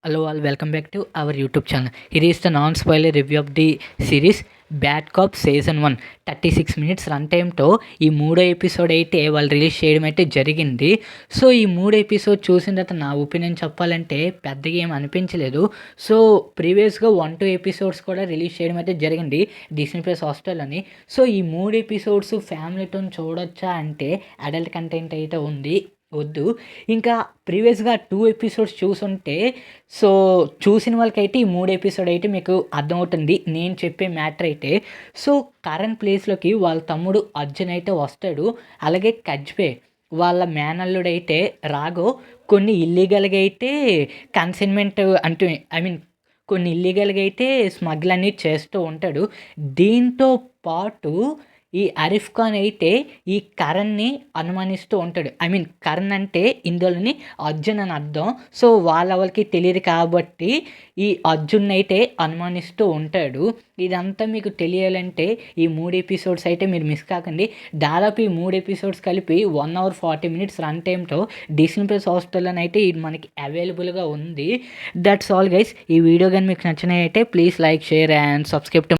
Hello all, welcome back to our YouTube channel. Here is the non-spoiler review of the series bad cop season 1. 36 minutes run టైమ్తో ఈ మూడో episode అయితే వాళ్ళు release చేయడం అయితే జరిగింది. సో ఈ మూడో ఎపిసోడ్ చూసిన తర్వాత నా ఒపీనియన్ చెప్పాలంటే పెద్దగా ఏం అనిపించలేదు. సో ప్రీవియస్గా 1-2 ఎపిసోడ్స్ కూడా రిలీజ్ చేయడం అయితే జరిగింది డిస్నీ ప్లస్ హాట్‌స్టార్‌లోని. సో ఈ మూడు ఎపిసోడ్స్ ఫ్యామిలీతో చూడొచ్చా అంటే అడల్ట్ కంటెంట్ అయితే ఉంది, వద్దు. ఇంకా ప్రీవియస్గా 2 ఎపిసోడ్స్ చూసుంటే సో చూసిన వాళ్ళకైతే ఈ 3 ఎపిసోడ్ అయితే మీకు అర్థమవుతుంది నేను చెప్పే మ్యాటర్ అయితే. సో కరణ్ ప్లేస్లోకి వాళ్ళ తమ్ముడు అర్జున్ అయితే వస్తాడు. అలాగే కజ్పే వాళ్ళ మేనల్లుడైతే రాఘవ్ కొన్ని ఇల్లీగల్గా అయితే కన్సైన్మెంట్ అంటే కొన్ని ఇల్లీగల్గా అయితే స్మగ్ల్ అనేది చేస్తూ ఉంటాడు. దీంతో పాటు ఈ అరిఫ్ ఖాన్ అయితే ఈ కరణ్ని అనుమానిస్తూ ఉంటాడు. కరణ్ అంటే ఇందులోని అర్జున్ అని అర్థం. సో వాళ్ళకి తెలియదు కాబట్టి ఈ అర్జున్ అయితే అనుమానిస్తూ ఉంటాడు. ఇదంతా మీకు తెలియాలంటే ఈ 3 ఎపిసోడ్స్ అయితే మీరు మిస్ కాకండి. దాదాపు ఈ 3 ఎపిసోడ్స్ కలిపి 1 hour 40 minutes రన్ టైమ్తో డిస్నీ ప్లస్ హాట్‌స్టార్‌లో అయితే ఇది మనకి అవైలబుల్గా ఉంది. That's all guys. ఈ వీడియో కానీ మీకు నచ్చినవి అయితే please like, share and subscribe to